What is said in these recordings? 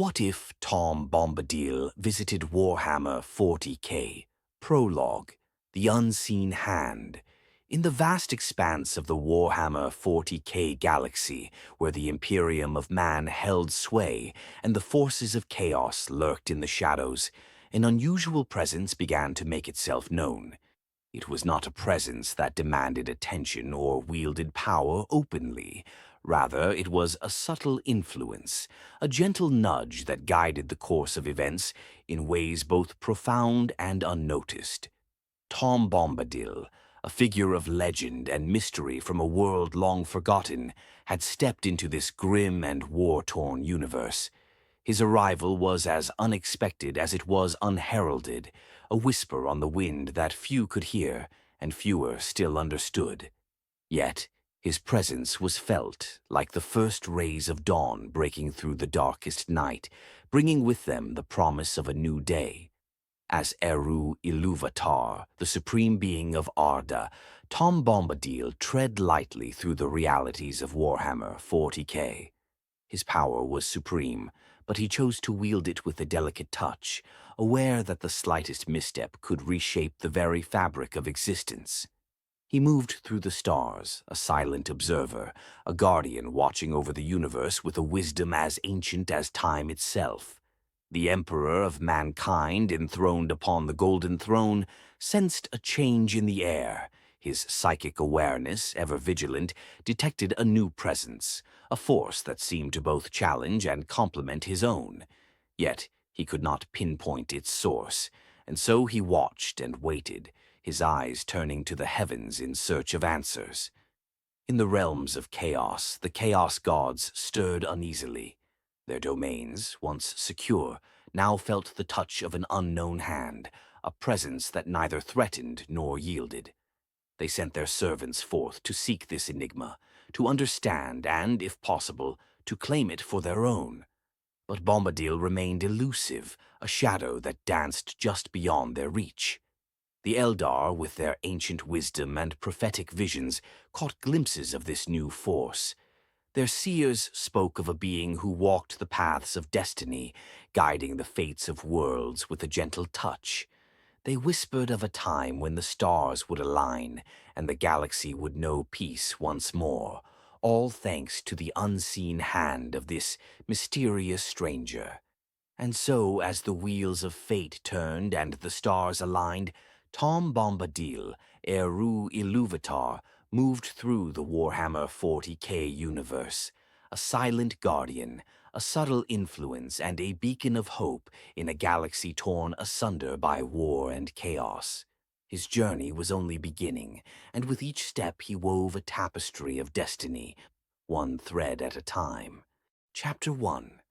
What if Tom Bombadil visited Warhammer 40K? Prologue, The Unseen Hand. In the vast expanse of the Warhammer 40K galaxy, where the Imperium of Man held sway and the forces of chaos lurked in the shadows, an unusual presence began to make itself known. It was not a presence that demanded attention or wielded power openly. Rather, it was a subtle influence, a gentle nudge that guided the course of events in ways both profound and unnoticed. Tom Bombadil, a figure of legend and mystery from a world long forgotten, had stepped into this grim and war-torn universe. His arrival was as unexpected as it was unheralded, a whisper on the wind that few could hear and fewer still understood. Yet, his presence was felt like the first rays of dawn breaking through the darkest night, bringing with them the promise of a new day. As Eru Iluvatar, the supreme being of Arda, Tom Bombadil tread lightly through the realities of Warhammer 40K. His power was supreme, but he chose to wield it with a delicate touch, aware that the slightest misstep could reshape the very fabric of existence. He moved through the stars, a silent observer, a guardian watching over the universe with a wisdom as ancient as time itself. The Emperor of mankind, enthroned upon the Golden Throne, sensed a change in the air. His psychic awareness, ever vigilant, detected a new presence, a force that seemed to both challenge and complement his own. Yet he could not pinpoint its source, and so he watched and waited, his eyes turning to the heavens in search of answers. In the realms of chaos, the Chaos Gods stirred uneasily. Their domains, once secure, now felt the touch of an unknown hand, a presence that neither threatened nor yielded. They sent their servants forth to seek this enigma, to understand and, if possible, to claim it for their own. But Bombadil remained elusive, a shadow that danced just beyond their reach. The Eldar, with their ancient wisdom and prophetic visions, caught glimpses of this new force. Their seers spoke of a being who walked the paths of destiny, guiding the fates of worlds with a gentle touch. They whispered of a time when the stars would align and the galaxy would know peace once more, all thanks to the unseen hand of this mysterious stranger. And so, as the wheels of fate turned and the stars aligned, Tom Bombadil, Eru Iluvatar, moved through the Warhammer 40K universe, a silent guardian, a subtle influence, and a beacon of hope in a galaxy torn asunder by war and chaos. His journey was only beginning, and with each step he wove a tapestry of destiny, one thread at a time. Chapter 1.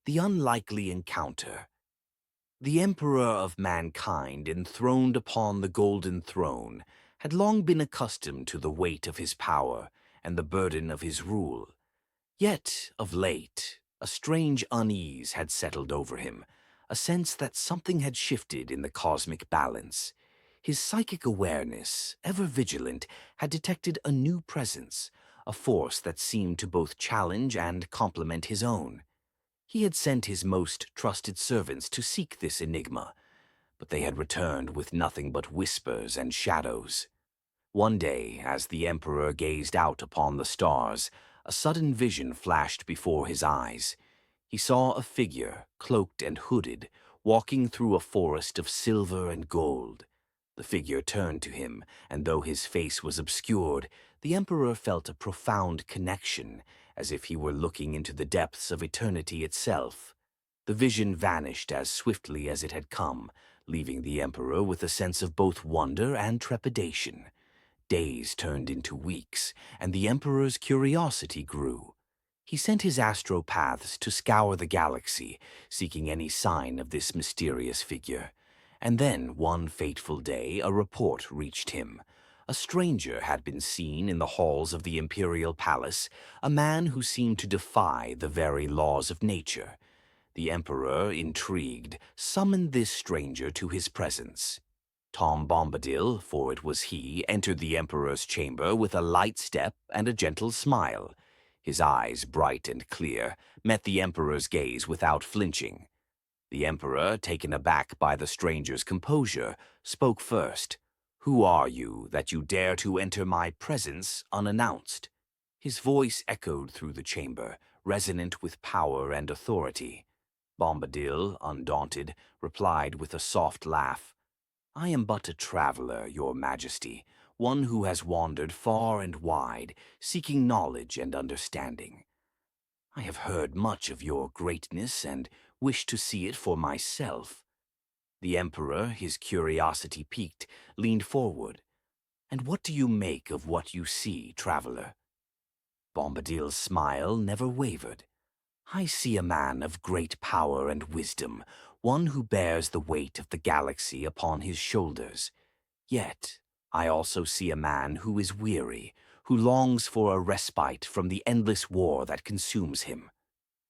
The Unlikely Encounter. The Emperor of mankind, enthroned upon the Golden Throne, had long been accustomed to the weight of his power and the burden of his rule. Yet, of late, a strange unease had settled over him, a sense that something had shifted in the cosmic balance. His psychic awareness, ever vigilant, had detected a new presence, a force that seemed to both challenge and complement his own. He had sent his most trusted servants to seek this enigma, but they had returned with nothing but whispers and shadows. One day, as the Emperor gazed out upon the stars, a sudden vision flashed before his eyes. He saw a figure, cloaked and hooded, walking through a forest of silver and gold. The figure turned to him, and though his face was obscured, the Emperor felt a profound connection, as if he were looking into the depths of eternity itself. The vision vanished as swiftly as it had come, leaving the Emperor with a sense of both wonder and trepidation. Days turned into weeks, and the Emperor's curiosity grew. He sent his astropaths to scour the galaxy, seeking any sign of this mysterious figure. And then, one fateful day, a report reached him. A stranger had been seen in the halls of the imperial palace, a man who seemed to defy the very laws of nature. The Emperor, intrigued, summoned this stranger to his presence. Tom Bombadil, for it was he, entered the Emperor's chamber with a light step and a gentle smile. His eyes, bright and clear, met the Emperor's gaze without flinching. The Emperor, taken aback by the stranger's composure, spoke first. "Who are you that you dare to enter my presence unannounced?" His voice echoed through the chamber, resonant with power and authority. Bombadil, undaunted, replied with a soft laugh. "I am but a traveler, your majesty, one who has wandered far and wide, seeking knowledge and understanding. I have heard much of your greatness and wish to see it for myself." The Emperor, his curiosity piqued, leaned forward. "And what do you make of what you see, traveler?" Bombadil's smile never wavered. "I see a man of great power and wisdom, one who bears the weight of the galaxy upon his shoulders. Yet, I also see a man who is weary, who longs for a respite from the endless war that consumes him."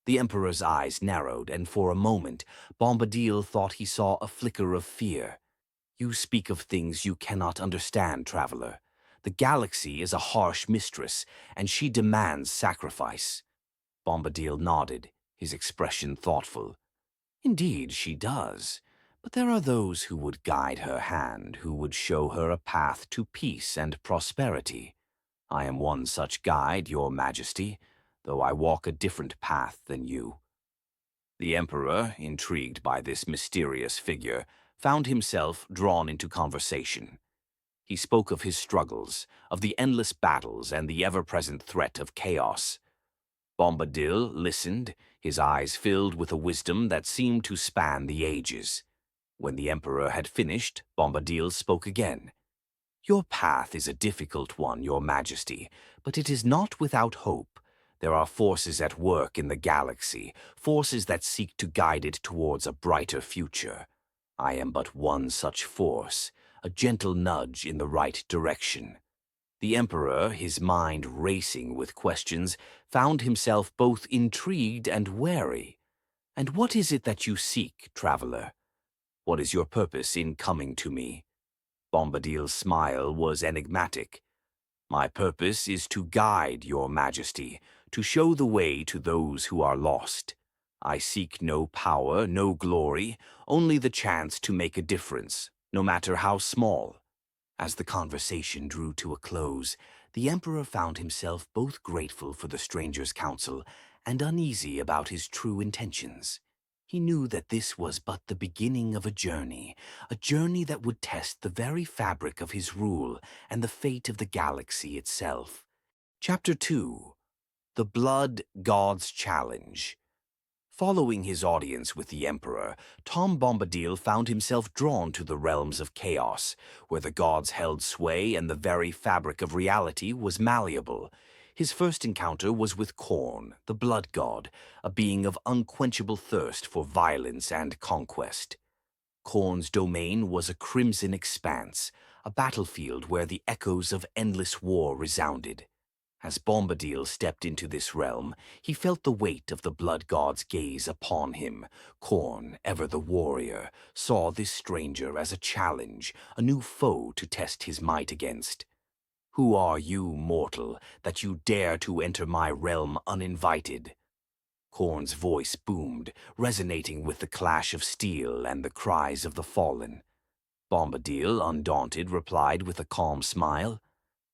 The Emperor's eyes narrowed, and for a moment, Bombadil thought he saw a flicker of fear. "You speak of things you cannot understand, traveler. The galaxy is a harsh mistress, and she demands sacrifice." Bombadil nodded, his expression thoughtful. "Indeed, she does. But there are those who would guide her hand, who would show her a path to peace and prosperity. I am one such guide, your majesty, though I walk a different path than you." The Emperor, intrigued by this mysterious figure, found himself drawn into conversation. He spoke of his struggles, of the endless battles and the ever-present threat of chaos. Bombadil listened, his eyes filled with a wisdom that seemed to span the ages. When the Emperor had finished, Bombadil spoke again. "Your path is a difficult one, your majesty, but it is not without hope. There are forces at work in the galaxy, forces that seek to guide it towards a brighter future. I am but one such force, a gentle nudge in the right direction." The Emperor, his mind racing with questions, found himself both intrigued and wary. "And what is it that you seek, traveler? What is your purpose in coming to me?" Bombadil's smile was enigmatic. "My purpose is to guide your majesty, to show the way to those who are lost. I seek no power, no glory, only the chance to make a difference, no matter how small." As the conversation drew to a close, the Emperor found himself both grateful for the stranger's counsel and uneasy about his true intentions. He knew that this was but the beginning of a journey that would test the very fabric of his rule and the fate of the galaxy itself. Chapter 2. The Blood God's Challenge. Following his audience with the Emperor, Tom Bombadil found himself drawn to the realms of chaos, where the gods held sway and the very fabric of reality was malleable. His first encounter was with Khorne, the blood god, a being of unquenchable thirst for violence and conquest. Khorne's domain was a crimson expanse, a battlefield where the echoes of endless war resounded. As Bombadil stepped into this realm, he felt the weight of the blood god's gaze upon him. Khorne, ever the warrior, saw this stranger as a challenge, a new foe to test his might against. "Who are you, mortal, that you dare to enter my realm uninvited?" Khorne's voice boomed, resonating with the clash of steel and the cries of the fallen. Bombadil, undaunted, replied with a calm smile.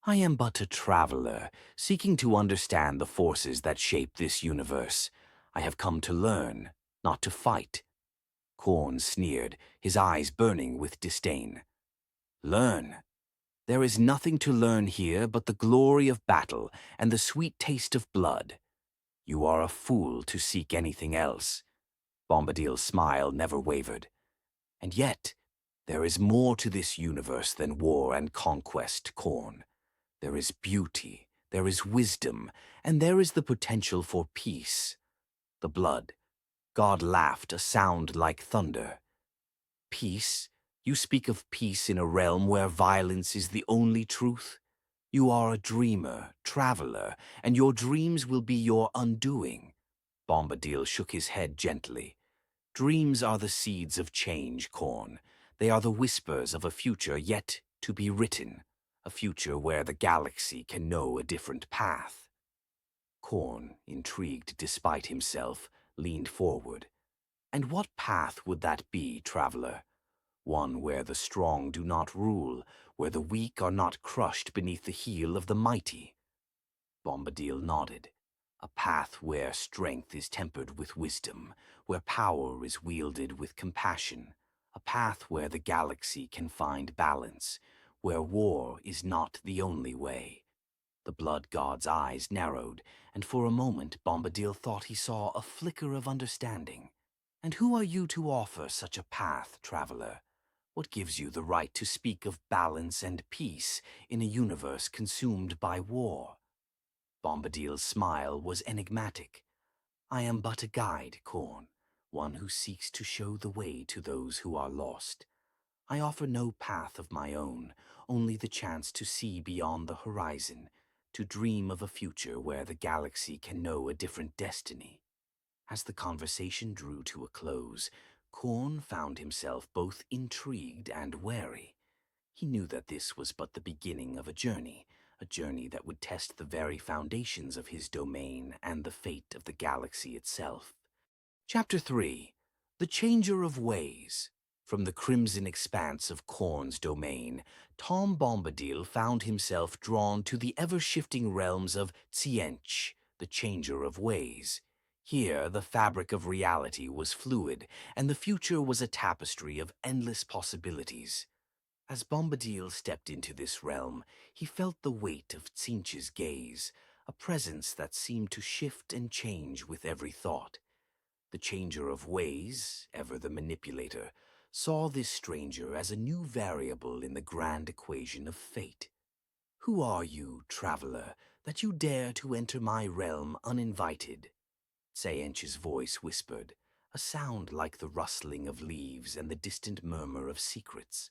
"I am but a traveler, seeking to understand the forces that shape this universe. I have come to learn, not to fight." Khorne sneered, his eyes burning with disdain. "Learn? There is nothing to learn here but the glory of battle and the sweet taste of blood. You are a fool to seek anything else." Bombadil's smile never wavered. "And yet, there is more to this universe than war and conquest, Khorne. There is beauty, there is wisdom, and there is the potential for peace." The blood god laughed, a sound like thunder. "Peace? You speak of peace in a realm where violence is the only truth? You are a dreamer, traveler, and your dreams will be your undoing." Bombadil shook his head gently. "Dreams are the seeds of change, Khorne. They are the whispers of a future yet to be written, a future where the galaxy can know a different path." Korn, intrigued despite himself, leaned forward. And what path would that be, traveler? One where the strong do not rule, where the weak are not crushed beneath the heel of the mighty. Bombadil nodded. A path where strength is tempered with wisdom, where power is wielded with compassion. A path where the galaxy can find balance, where war is not the only way. The blood god's eyes narrowed, and for a moment Bombadil thought he saw a flicker of understanding. And who are you to offer such a path, traveler? What gives you the right to speak of balance and peace in a universe consumed by war? Bombadil's smile was enigmatic. I am but a guide, Korn, one who seeks to show the way to those who are lost. I offer no path of my own, only the chance to see beyond the horizon, to dream of a future where the galaxy can know a different destiny. As the conversation drew to a close, Korn found himself both intrigued and wary. He knew that this was but the beginning of a journey that would test the very foundations of his domain and the fate of the galaxy itself. Chapter 3. The Changer of Ways. From the crimson expanse of Korn's domain, Tom Bombadil found himself drawn to the ever-shifting realms of Tzientch, the Changer of Ways. Here, the fabric of reality was fluid, and the future was a tapestry of endless possibilities. As Bombadil stepped into this realm, he felt the weight of Tzientch's gaze, a presence that seemed to shift and change with every thought. The Changer of Ways, ever the manipulator, saw this stranger as a new variable in the grand equation of fate. Who are you, traveler, that you dare to enter my realm uninvited? Tzientch's voice whispered, a sound like the rustling of leaves and the distant murmur of secrets.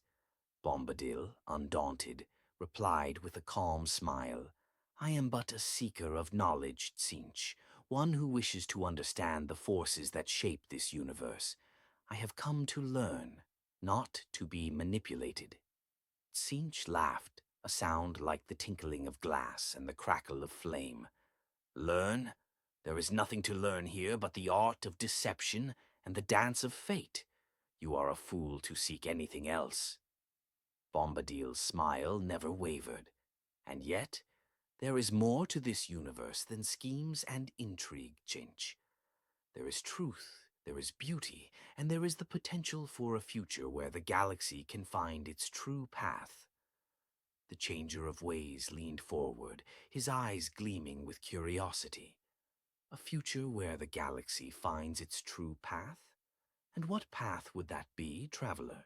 Bombadil, undaunted, replied with a calm smile, I am but a seeker of knowledge, Tzientch, one who wishes to understand the forces that shape this universe. I have come to learn, not to be manipulated. Tzientch laughed, a sound like the tinkling of glass and the crackle of flame. Learn? There is nothing to learn here but the art of deception and the dance of fate. You are a fool to seek anything else. Bombadil's smile never wavered. And yet, there is more to this universe than schemes and intrigue, Tzientch. There is truth, there is beauty, and there is the potential for a future where the galaxy can find its true path. The Changer of Ways leaned forward, his eyes gleaming with curiosity. A future where the galaxy finds its true path? And what path would that be, traveler?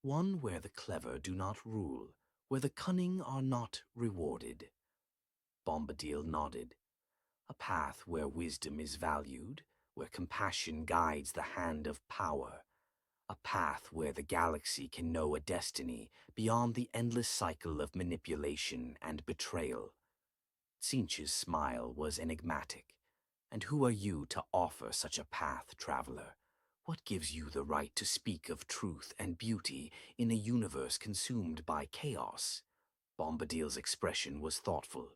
One where the clever do not rule, where the cunning are not rewarded. Bombadil nodded. A path where wisdom is valued, where compassion guides the hand of power. A path where the galaxy can know a destiny beyond the endless cycle of manipulation and betrayal. Tzientch's smile was enigmatic. And who are you to offer such a path, traveler? What gives you the right to speak of truth and beauty in a universe consumed by chaos? Bombadil's expression was thoughtful.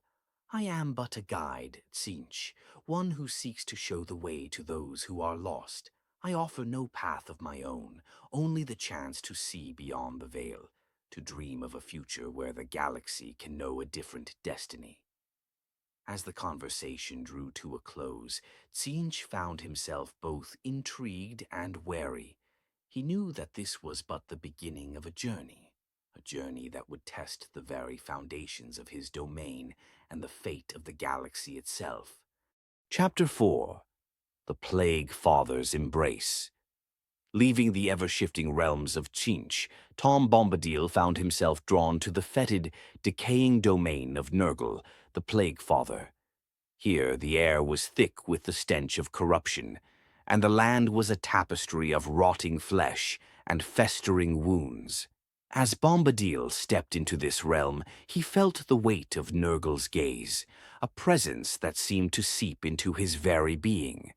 I am but a guide, Tzientch, one who seeks to show the way to those who are lost. I offer no path of my own, only the chance to see beyond the veil, to dream of a future where the galaxy can know a different destiny. As the conversation drew to a close, Tzientch found himself both intrigued and wary. He knew that this was but the beginning of a journey that would test the very foundations of his domain and the fate of the galaxy itself. Chapter 4. The Plague Father's Embrace. Leaving the ever-shifting realms of Tzientch, Tom Bombadil found himself drawn to the fetid, decaying domain of Nurgle, the Plague Father. Here the air was thick with the stench of corruption, and the land was a tapestry of rotting flesh and festering wounds. As Bombadil stepped into this realm, he felt the weight of Nurgle's gaze, a presence that seemed to seep into his very being.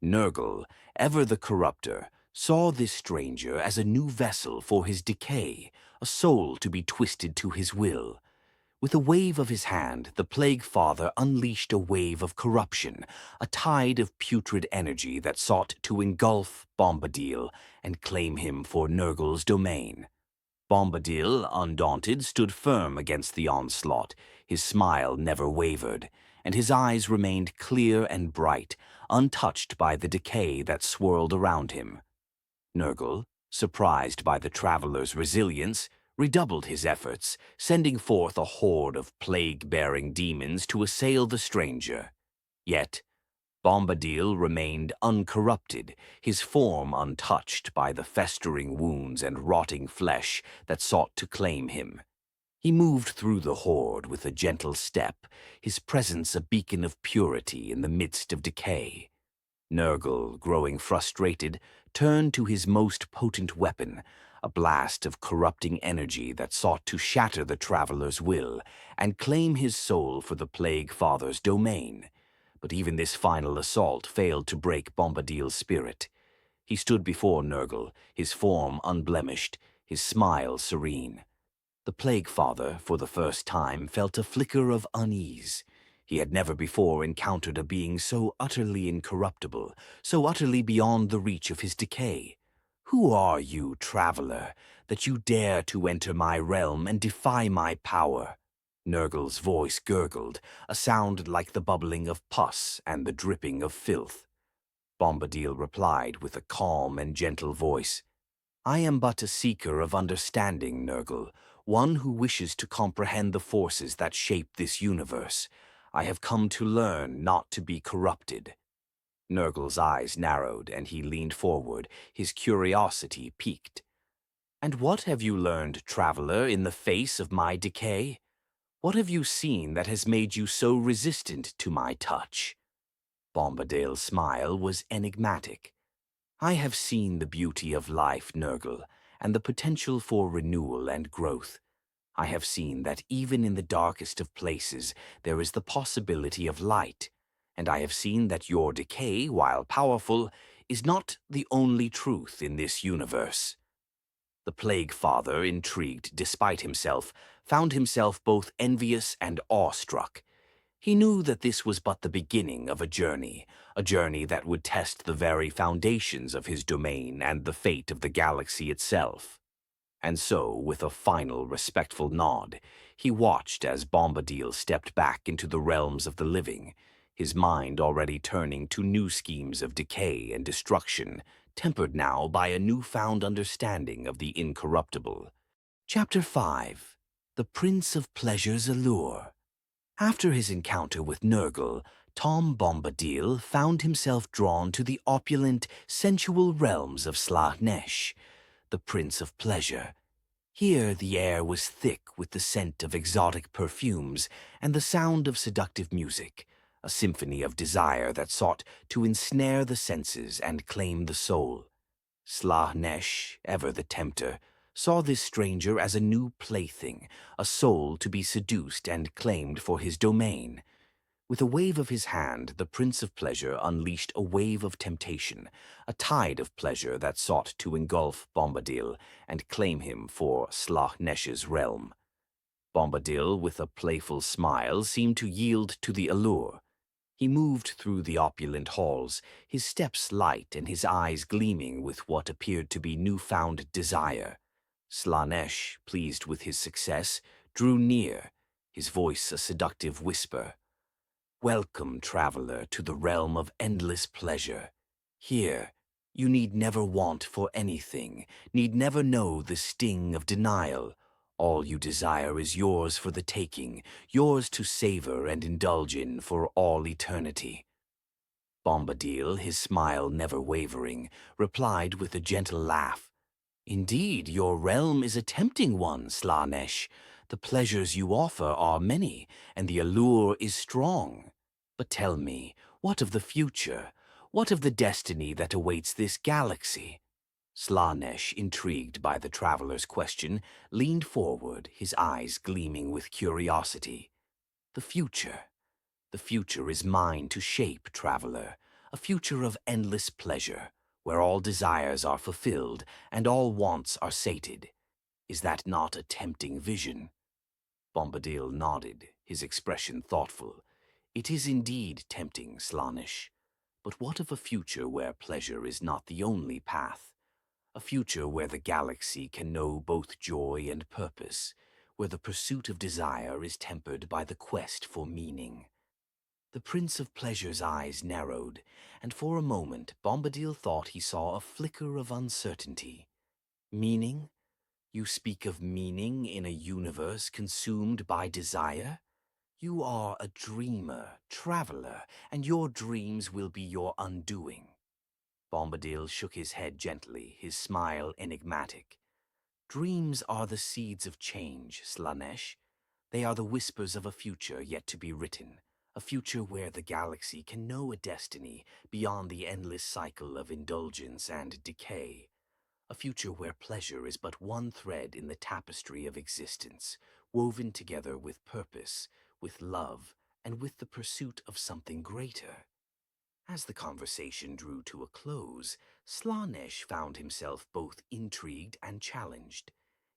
Nurgle, ever the corrupter, saw this stranger as a new vessel for his decay, a soul to be twisted to his will. With a wave of his hand, the Plague Father unleashed a wave of corruption, a tide of putrid energy that sought to engulf Bombadil and claim him for Nurgle's domain. Bombadil, undaunted, stood firm against the onslaught. His smile never wavered, and his eyes remained clear and bright, untouched by the decay that swirled around him. Nurgle, surprised by the traveler's resilience, redoubled his efforts, sending forth a horde of plague-bearing demons to assail the stranger. Yet, Bombadil remained uncorrupted, his form untouched by the festering wounds and rotting flesh that sought to claim him. He moved through the horde with a gentle step, his presence a beacon of purity in the midst of decay. Nurgle, growing frustrated, turned to his most potent weapon, a blast of corrupting energy that sought to shatter the traveler's will and claim his soul for the Plague Father's domain. But even this final assault failed to break Bombadil's spirit. He stood before Nurgle, his form unblemished, his smile serene. The Plague Father, for the first time, felt a flicker of unease. He had never before encountered a being so utterly incorruptible, so utterly beyond the reach of his decay. "Who are you, traveler, that you dare to enter my realm and defy my power?" Nurgle's voice gurgled, a sound like the bubbling of pus and the dripping of filth. Bombadil replied with a calm and gentle voice, "I am but a seeker of understanding, Nurgle, one who wishes to comprehend the forces that shape this universe. I have come to learn, not to be corrupted." Nurgle's eyes narrowed, and he leaned forward, his curiosity piqued. "And what have you learned, traveler, in the face of my decay? What have you seen that has made you so resistant to my touch?" Bombadil's smile was enigmatic. "I have seen the beauty of life, Nurgle, and the potential for renewal and growth. I have seen that even in the darkest of places there is the possibility of light, and I have seen that your decay, while powerful, is not the only truth in this universe." The Plague Father, intrigued despite himself, found himself both envious and awestruck. He knew that this was but the beginning of a journey that would test the very foundations of his domain and the fate of the galaxy itself. And so, with a final respectful nod, he watched as Bombadil stepped back into the realms of the living, his mind already turning to new schemes of decay and destruction, tempered now by a newfound understanding of the incorruptible. Chapter 5. The Prince of Pleasure's Allure. After his encounter with Nurgle, Tom Bombadil found himself drawn to the opulent, sensual realms of Slaanesh, the Prince of Pleasure. Here the air was thick with the scent of exotic perfumes and the sound of seductive music, a symphony of desire that sought to ensnare the senses and claim the soul. Slaanesh, ever the tempter, saw this stranger as a new plaything, a soul to be seduced and claimed for his domain. With a wave of his hand, the Prince of Pleasure unleashed a wave of temptation, a tide of pleasure that sought to engulf Bombadil and claim him for Slaanesh's realm. Bombadil, with a playful smile, seemed to yield to the allure. He moved through the opulent halls, his steps light and his eyes gleaming with what appeared to be newfound desire. Slaanesh, pleased with his success, drew near, his voice a seductive whisper. "Welcome, traveler, to the realm of endless pleasure. Here, you need never want for anything, need never know the sting of denial. All you desire is yours for the taking, yours to savor and indulge in for all eternity." Bombadil, his smile never wavering, replied with a gentle laugh. "Indeed, your realm is a tempting one, Slaanesh. The pleasures you offer are many, and the allure is strong. But tell me, what of the future? What of the destiny that awaits this galaxy?" Slaanesh, intrigued by the traveler's question, leaned forward, his eyes gleaming with curiosity. "The future. The future is mine to shape, traveler, a future of endless pleasure, where all desires are fulfilled and all wants are sated. Is that not a tempting vision?" Bombadil nodded, his expression thoughtful. It is indeed tempting, Slaanesh. But what of a future where pleasure is not the only path? A future where the galaxy can know both joy and purpose, where the pursuit of desire is tempered by the quest for meaning. The Prince of Pleasure's eyes narrowed, and for a moment Bombadil thought he saw a flicker of uncertainty. Meaning? You speak of meaning in a universe consumed by desire? You are a dreamer, traveler, and your dreams will be your undoing. Bombadil shook his head gently, his smile enigmatic. Dreams are the seeds of change, Slaanesh. They are the whispers of a future yet to be written, a future where the galaxy can know a destiny beyond the endless cycle of indulgence and decay. A future where pleasure is but one thread in the tapestry of existence, woven together with purpose, with love, and with the pursuit of something greater. As the conversation drew to a close, Slaanesh found himself both intrigued and challenged.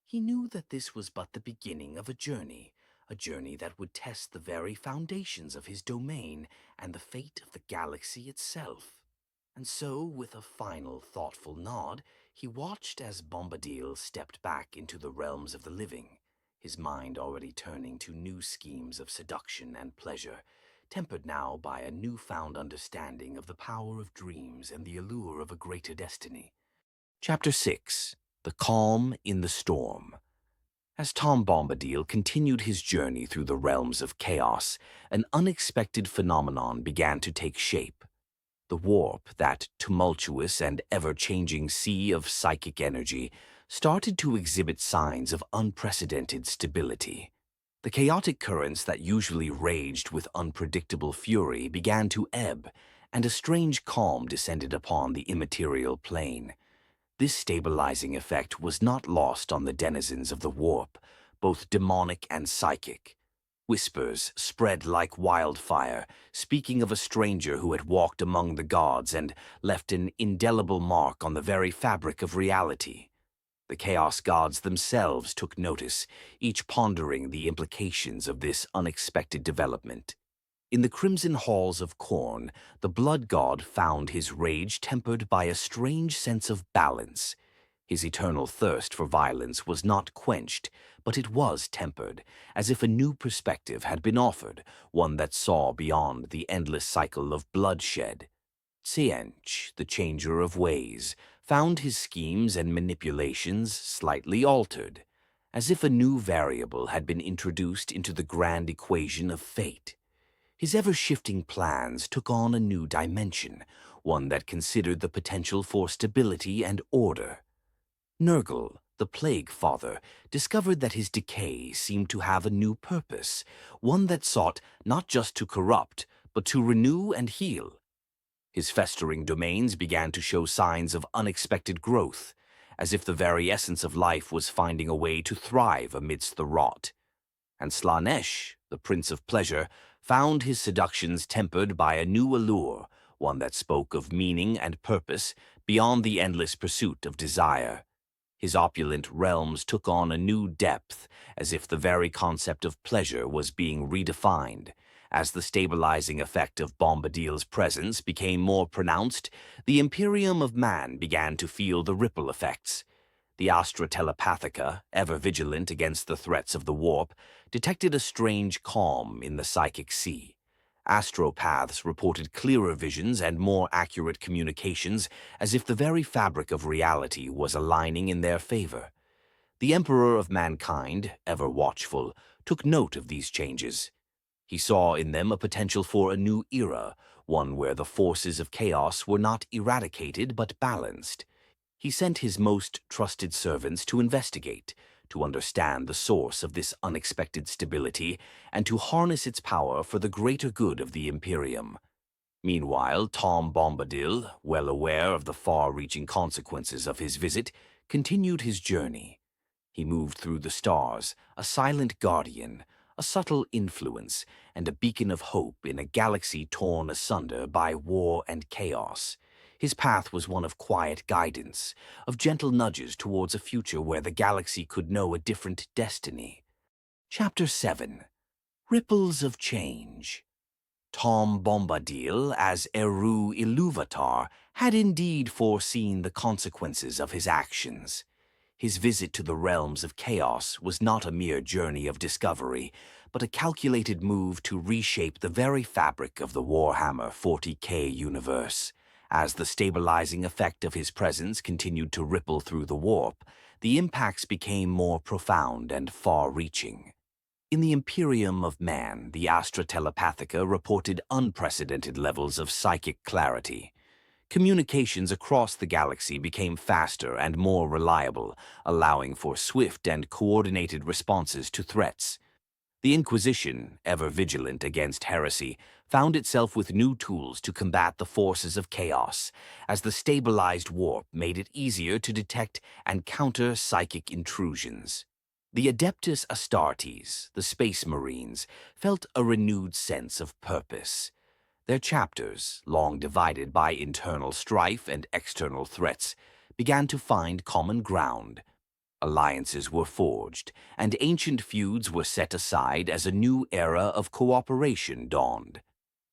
He knew that this was but the beginning of a journey that would test the very foundations of his domain and the fate of the galaxy itself. And so, with a final thoughtful nod, he watched as Bombadil stepped back into the realms of the living, his mind already turning to new schemes of seduction and pleasure, tempered now by a newfound understanding of the power of dreams and the allure of a greater destiny. Chapter 6. The Calm in the Storm. As Tom Bombadil continued his journey through the realms of chaos, an unexpected phenomenon began to take shape. The warp, that tumultuous and ever-changing sea of psychic energy, started to exhibit signs of unprecedented stability. The chaotic currents that usually raged with unpredictable fury began to ebb, and a strange calm descended upon the immaterial plane. This stabilizing effect was not lost on the denizens of the warp, both demonic and psychic. Whispers spread like wildfire, speaking of a stranger who had walked among the gods and left an indelible mark on the very fabric of reality. The Chaos Gods themselves took notice, each pondering the implications of this unexpected development. In the crimson halls of Khorne, the Blood God found his rage tempered by a strange sense of balance. His eternal thirst for violence was not quenched, but it was tempered, as if a new perspective had been offered, one that saw beyond the endless cycle of bloodshed. Tziench, the changer of ways, found his schemes and manipulations slightly altered, as if a new variable had been introduced into the grand equation of fate. His ever-shifting plans took on a new dimension, one that considered the potential for stability and order. Nurgle, the Plague Father, discovered that his decay seemed to have a new purpose, one that sought not just to corrupt, but to renew and heal. His festering domains began to show signs of unexpected growth, as if the very essence of life was finding a way to thrive amidst the rot. And Slaanesh, the Prince of Pleasure, found his seductions tempered by a new allure, one that spoke of meaning and purpose beyond the endless pursuit of desire. His opulent realms took on a new depth, as if the very concept of pleasure was being redefined. As the stabilizing effect of Bombadil's presence became more pronounced, the Imperium of Man began to feel the ripple effects. The Astra Telepathica, ever vigilant against the threats of the warp, detected a strange calm in the psychic sea. Astropaths reported clearer visions and more accurate communications, as if the very fabric of reality was aligning in their favor. The Emperor of Mankind, ever watchful, took note of these changes. He saw in them a potential for a new era, one where the forces of chaos were not eradicated but balanced. He sent his most trusted servants to investigate, to understand the source of this unexpected stability, and to harness its power for the greater good of the Imperium. Meanwhile, Tom Bombadil, well aware of the far-reaching consequences of his visit, continued his journey. He moved through the stars, a silent guardian, a subtle influence, and a beacon of hope in a galaxy torn asunder by war and chaos. His path was one of quiet guidance, of gentle nudges towards a future where the galaxy could know a different destiny. Chapter 7. Ripples of Change. Tom Bombadil, as Eru Iluvatar, had indeed foreseen the consequences of his actions. His visit to the realms of chaos was not a mere journey of discovery, but a calculated move to reshape the very fabric of the Warhammer 40K universe. As the stabilizing effect of his presence continued to ripple through the warp, the impacts became more profound and far-reaching. In the Imperium of Man, the Astra Telepathica reported unprecedented levels of psychic clarity. Communications across the galaxy became faster and more reliable, allowing for swift and coordinated responses to threats. The Inquisition, ever vigilant against heresy, found itself with new tools to combat the forces of chaos, as the stabilized warp made it easier to detect and counter psychic intrusions. The Adeptus Astartes, the Space Marines, felt a renewed sense of purpose. Their chapters, long divided by internal strife and external threats, began to find common ground. Alliances were forged, and ancient feuds were set aside as a new era of cooperation dawned.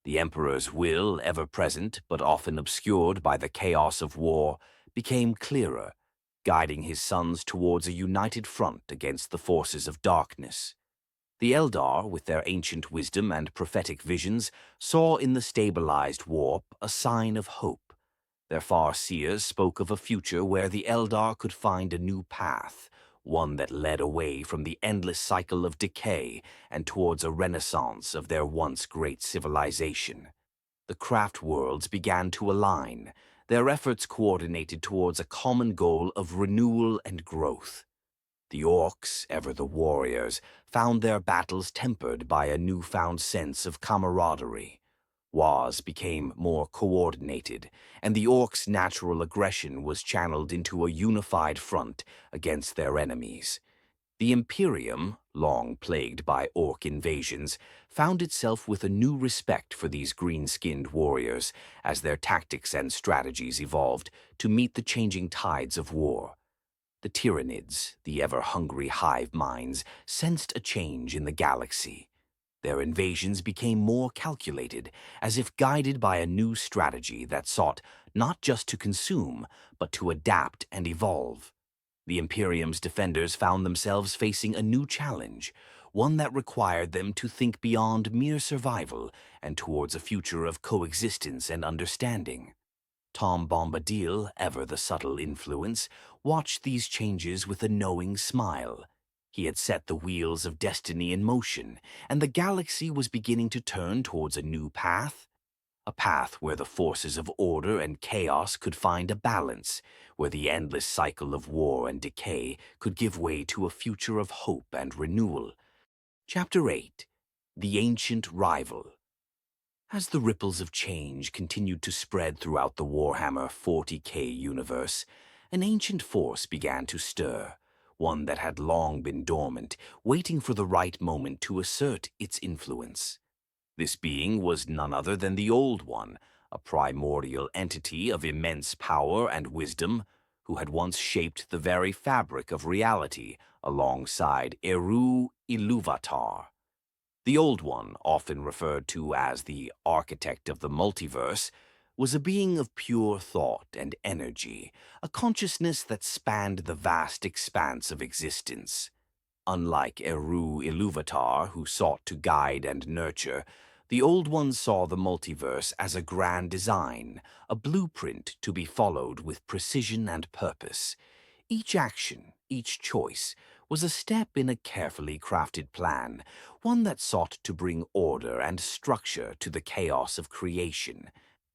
The Emperor's will, ever present but often obscured by the chaos of war, became clearer, guiding his sons towards a united front against the forces of darkness. The Eldar, with their ancient wisdom and prophetic visions, saw in the stabilized warp a sign of hope. Their far-seers spoke of a future where the Eldar could find a new path, one that led away from the endless cycle of decay and towards a renaissance of their once great civilization. The craft worlds began to align, their efforts coordinated towards a common goal of renewal and growth. The Orcs, ever the warriors, found their battles tempered by a newfound sense of camaraderie. Wars became more coordinated, and the Orcs' natural aggression was channeled into a unified front against their enemies. The Imperium, long plagued by Orc invasions, found itself with a new respect for these green-skinned warriors as their tactics and strategies evolved to meet the changing tides of war. The Tyranids, the ever-hungry hive minds, sensed a change in the galaxy. Their invasions became more calculated, as if guided by a new strategy that sought not just to consume, but to adapt and evolve. The Imperium's defenders found themselves facing a new challenge, one that required them to think beyond mere survival and towards a future of coexistence and understanding. Tom Bombadil, ever the subtle influence, watched these changes with a knowing smile. He had set the wheels of destiny in motion, and the galaxy was beginning to turn towards a new path. A path where the forces of order and chaos could find a balance, where the endless cycle of war and decay could give way to a future of hope and renewal. Chapter 8. The Ancient Rival. As the ripples of change continued to spread throughout the Warhammer 40K universe, an ancient force began to stir, one that had long been dormant, waiting for the right moment to assert its influence. This being was none other than the Old One, a primordial entity of immense power and wisdom, who had once shaped the very fabric of reality alongside Eru Iluvatar. The Old One, often referred to as the architect of the multiverse, was a being of pure thought and energy, a consciousness that spanned the vast expanse of existence. Unlike Eru Iluvatar, who sought to guide and nurture, the Old One saw the multiverse as a grand design, a blueprint to be followed with precision and purpose. Each action, each choice, was a step in a carefully crafted plan, one that sought to bring order and structure to the chaos of creation.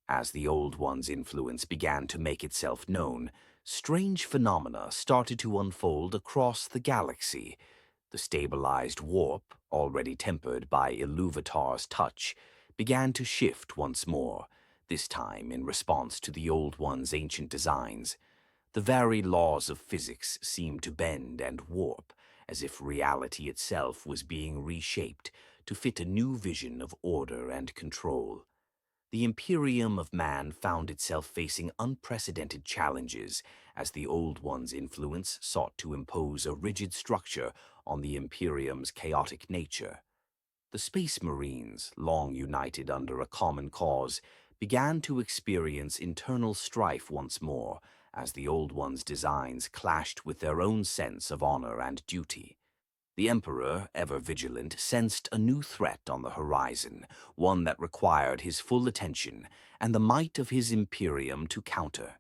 As the Old One's influence began to make itself known, strange phenomena started to unfold across the galaxy. The stabilized warp, already tempered by Iluvatar's touch, began to shift once more, this time in response to the Old One's ancient designs. The very laws of physics seemed to bend and warp, as if reality itself was being reshaped to fit a new vision of order and control. The Imperium of Man found itself facing unprecedented challenges as the Old One's influence sought to impose a rigid structure on the Imperium's chaotic nature. The Space Marines, long united under a common cause, began to experience internal strife once more as the Old One's designs clashed with their own sense of honor and duty. The Emperor, ever vigilant, sensed a new threat on the horizon, one that required his full attention and the might of his Imperium to counter.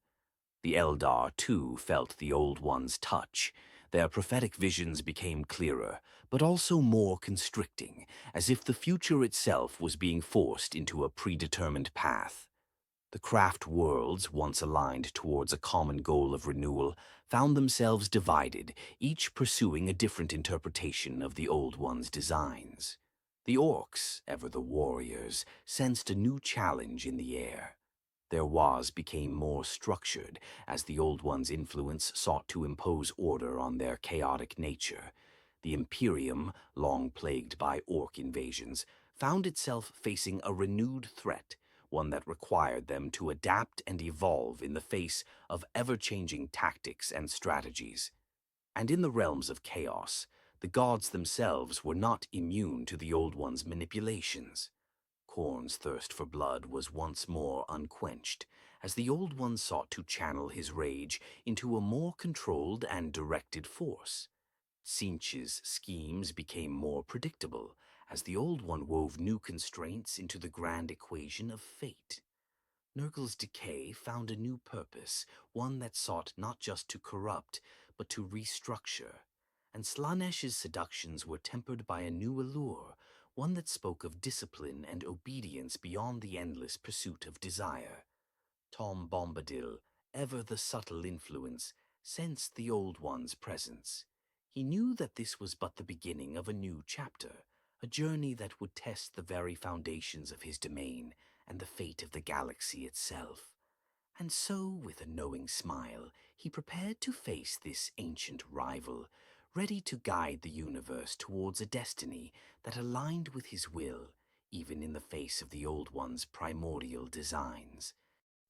The Eldar, too, felt the Old One's touch. Their prophetic visions became clearer, but also more constricting, as if the future itself was being forced into a predetermined path. The craft worlds, once aligned towards a common goal of renewal, found themselves divided, each pursuing a different interpretation of the Old One's designs. The Orcs, ever the warriors, sensed a new challenge in the air. Their was became more structured as the Old One's influence sought to impose order on their chaotic nature. The Imperium, long plagued by Orc invasions, found itself facing a renewed threat, one that required them to adapt and evolve in the face of ever-changing tactics and strategies. And in the realms of chaos, the gods themselves were not immune to the Old One's manipulations. Khorne's thirst for blood was once more unquenched, as the Old One sought to channel his rage into a more controlled and directed force. Tzeentch's schemes became more predictable, as the Old One wove new constraints into the grand equation of fate. Nurgle's decay found a new purpose, one that sought not just to corrupt, but to restructure. And Slanesh's seductions were tempered by a new allure, one that spoke of discipline and obedience beyond the endless pursuit of desire. Tom Bombadil, ever the subtle influence, sensed the Old One's presence. He knew that this was but the beginning of a new chapter, a journey that would test the very foundations of his domain and the fate of the galaxy itself. And so, with a knowing smile, he prepared to face this ancient rival, ready to guide the universe towards a destiny that aligned with his will, even in the face of the Old One's primordial designs.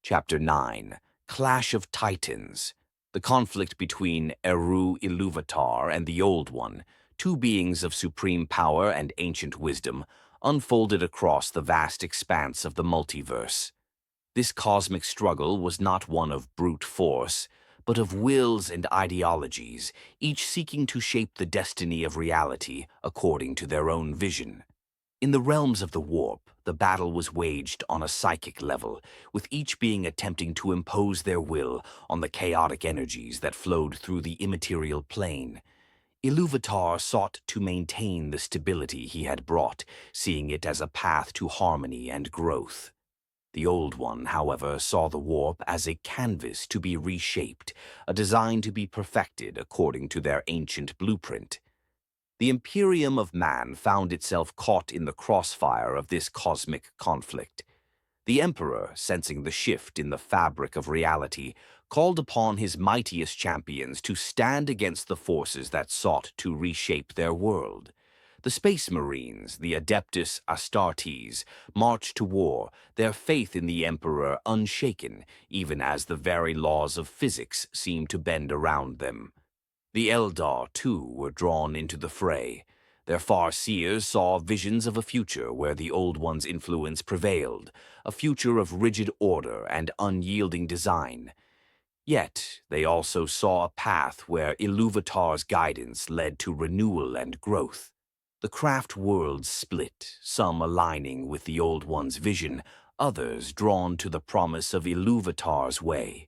Chapter 9: Clash of Titans. The conflict between Eru Iluvatar and the Old One, two beings of supreme power and ancient wisdom, unfolded across the vast expanse of the multiverse. This cosmic struggle was not one of brute force, but of wills and ideologies, each seeking to shape the destiny of reality according to their own vision. In the realms of the warp, the battle was waged on a psychic level, with each being attempting to impose their will on the chaotic energies that flowed through the immaterial plane. Iluvatar sought to maintain the stability he had brought, seeing it as a path to harmony and growth. The Old One, however, saw the warp as a canvas to be reshaped, a design to be perfected according to their ancient blueprint. The Imperium of Man found itself caught in the crossfire of this cosmic conflict. The Emperor, sensing the shift in the fabric of reality, called upon his mightiest champions to stand against the forces that sought to reshape their world. The Space Marines, the Adeptus Astartes, marched to war, their faith in the Emperor unshaken, even as the very laws of physics seemed to bend around them. The Eldar, too, were drawn into the fray. Their far-seers saw visions of a future where the Old One's influence prevailed, a future of rigid order and unyielding design. Yet, they also saw a path where Iluvatar's guidance led to renewal and growth. The craft worlds split, some aligning with the Old One's vision, others drawn to the promise of Iluvatar's way.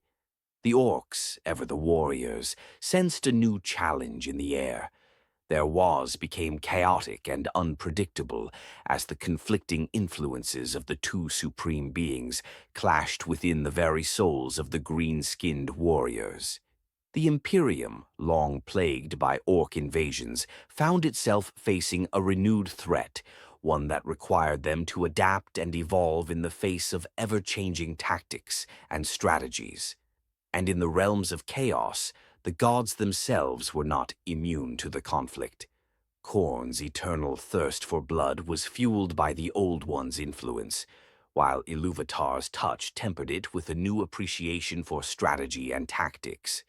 The Orcs, ever the warriors, sensed a new challenge in the air. Their was became chaotic and unpredictable as the conflicting influences of the two supreme beings clashed within the very souls of the green-skinned warriors. The Imperium, long plagued by Orc invasions, found itself facing a renewed threat, one that required them to adapt and evolve in the face of ever-changing tactics and strategies. And in the realms of chaos, the gods themselves were not immune to the conflict. Khorne's eternal thirst for blood was fueled by the Old One's influence, while Iluvatar's touch tempered it with a new appreciation for strategy and tactics.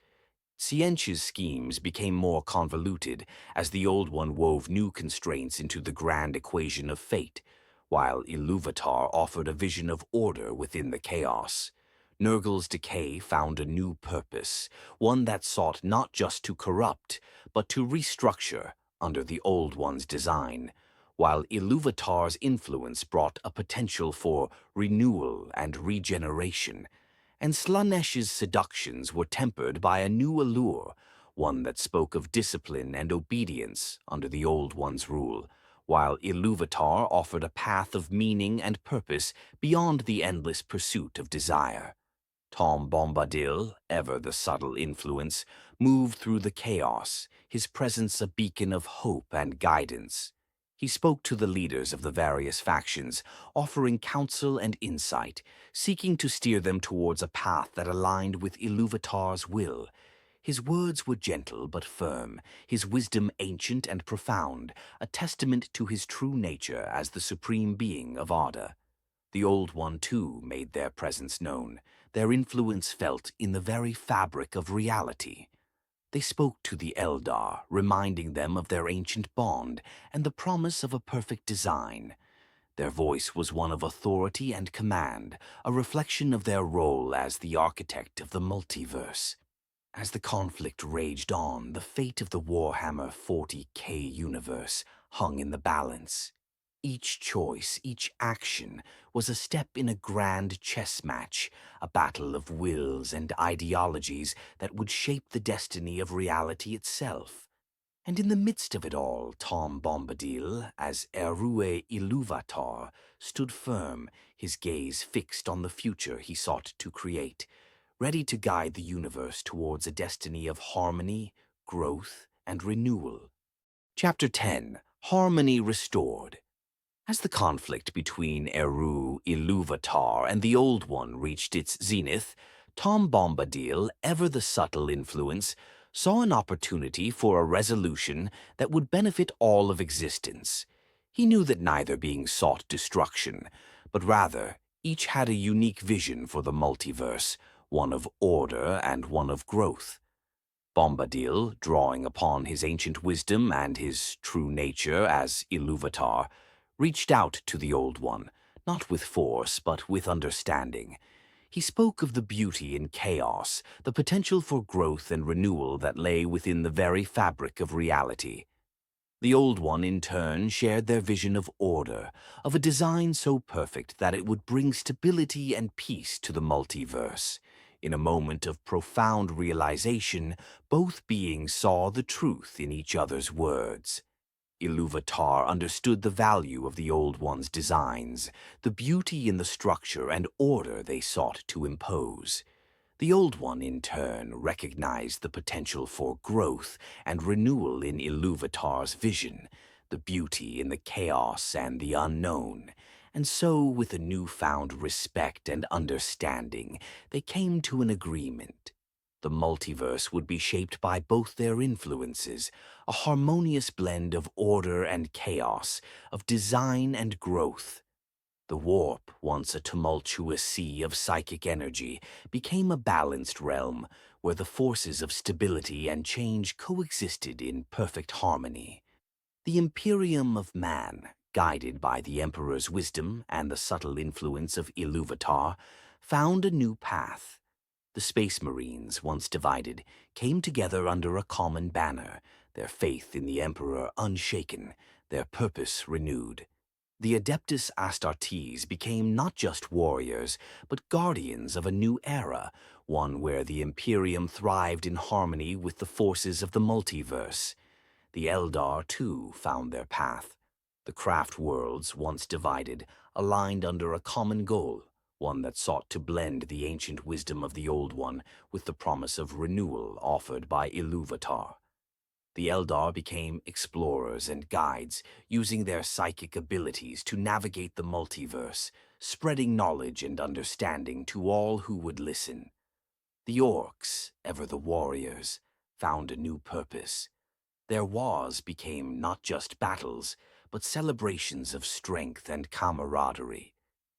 Siench's schemes became more convoluted as the Old One wove new constraints into the grand equation of fate, while Iluvatar offered a vision of order within the chaos. Nurgle's decay found a new purpose, one that sought not just to corrupt, but to restructure under the Old One's design, while Iluvatar's influence brought a potential for renewal and regeneration, and Slanesh's seductions were tempered by a new allure, one that spoke of discipline and obedience under the Old One's rule, while Iluvatar offered a path of meaning and purpose beyond the endless pursuit of desire. Tom Bombadil, ever the subtle influence, moved through the chaos, his presence a beacon of hope and guidance. He spoke to the leaders of the various factions, offering counsel and insight, seeking to steer them towards a path that aligned with Iluvatar's will. His words were gentle but firm, his wisdom ancient and profound, a testament to his true nature as the supreme being of Arda. The Old One, too, made their presence known, their influence felt in the very fabric of reality. They spoke to the Eldar, reminding them of their ancient bond and the promise of a perfect design. Their voice was one of authority and command, a reflection of their role as the architect of the multiverse. As the conflict raged on, the fate of the Warhammer 40K universe hung in the balance. Each choice, each action, was a step in a grand chess match, a battle of wills and ideologies that would shape the destiny of reality itself. And in the midst of it all, Tom Bombadil, as Erue Iluvatar, stood firm, his gaze fixed on the future he sought to create, ready to guide the universe towards a destiny of harmony, growth, and renewal. Chapter 10: Harmony Restored. As the conflict between Eru Iluvatar and the Old One reached its zenith, Tom Bombadil, ever the subtle influence, saw an opportunity for a resolution that would benefit all of existence. He knew that neither being sought destruction, but rather each had a unique vision for the multiverse, one of order and one of growth. Bombadil, drawing upon his ancient wisdom and his true nature as Iluvatar, reached out to the Old One, not with force but with understanding. He spoke of the beauty in chaos, the potential for growth and renewal that lay within the very fabric of reality. The Old One, in turn, shared their vision of order, of a design so perfect that it would bring stability and peace to the multiverse. In a moment of profound realization, both beings saw the truth in each other's words. Iluvatar understood the value of the Old One's designs, the beauty in the structure and order they sought to impose. The Old One, in turn, recognized the potential for growth and renewal in Iluvatar's vision, the beauty in the chaos and the unknown. And so, with a newfound respect and understanding, they came to an agreement. The multiverse would be shaped by both their influences, a harmonious blend of order and chaos, of design and growth. The warp, once a tumultuous sea of psychic energy, became a balanced realm where the forces of stability and change coexisted in perfect harmony. The Imperium of Man, guided by the Emperor's wisdom and the subtle influence of Iluvatar, found a new path. The Space Marines, once divided, came together under a common banner, their faith in the Emperor unshaken, their purpose renewed. The Adeptus Astartes became not just warriors, but guardians of a new era, one where the Imperium thrived in harmony with the forces of the multiverse. The Eldar, too, found their path. The craft worlds, once divided, aligned under a common goal, one that sought to blend the ancient wisdom of the Old One with the promise of renewal offered by Iluvatar. The Eldar became explorers and guides, using their psychic abilities to navigate the multiverse, spreading knowledge and understanding to all who would listen. The Orcs, ever the warriors, found a new purpose. Their wars became not just battles, but celebrations of strength and camaraderie.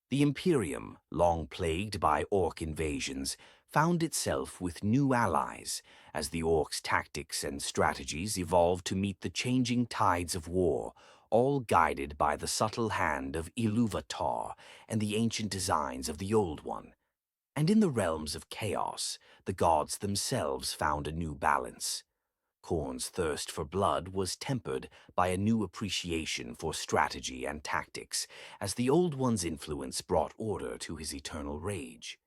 The Imperium, long plagued by Orc invasions, found itself with new allies as the orcs' tactics and strategies evolved to meet the changing tides of war, all guided by the subtle hand of Ilúvatar and the ancient designs of the Old One. And in the realms of chaos, the gods themselves found a new balance. Khorne's thirst for blood was tempered by a new appreciation for strategy and tactics, as the Old One's influence brought order to his eternal rage.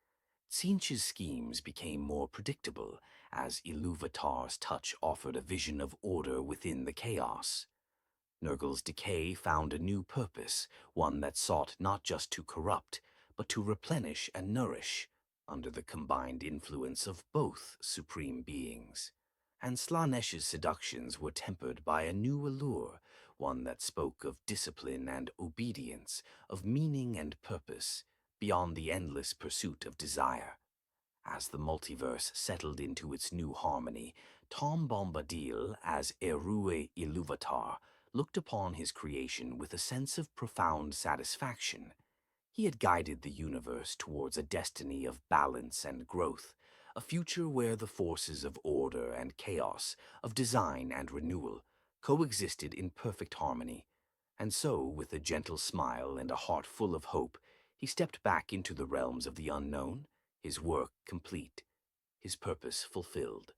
Tzeentch's schemes became more predictable, as Ilúvatar's touch offered a vision of order within the chaos. Nurgle's decay found a new purpose, one that sought not just to corrupt, but to replenish and nourish, under the combined influence of both supreme beings. And Slaaneish's seductions were tempered by a new allure, one that spoke of discipline and obedience, of meaning and purpose, beyond the endless pursuit of desire. As the multiverse settled into its new harmony, Tom Bombadil, as Erue Ilúvatar, looked upon his creation with a sense of profound satisfaction. He had guided the universe towards a destiny of balance and growth, a future where the forces of order and chaos, of design and renewal, coexisted in perfect harmony. And so, with a gentle smile and a heart full of hope, he stepped back into the realms of the unknown, his work complete, his purpose fulfilled.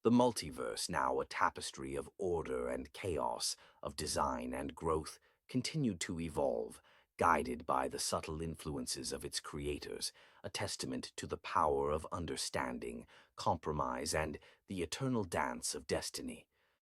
The multiverse, now a tapestry of order and chaos, of design and growth, continued to evolve, guided by the subtle influences of its creators, a testament to the power of understanding, compromise, and the eternal dance of destiny.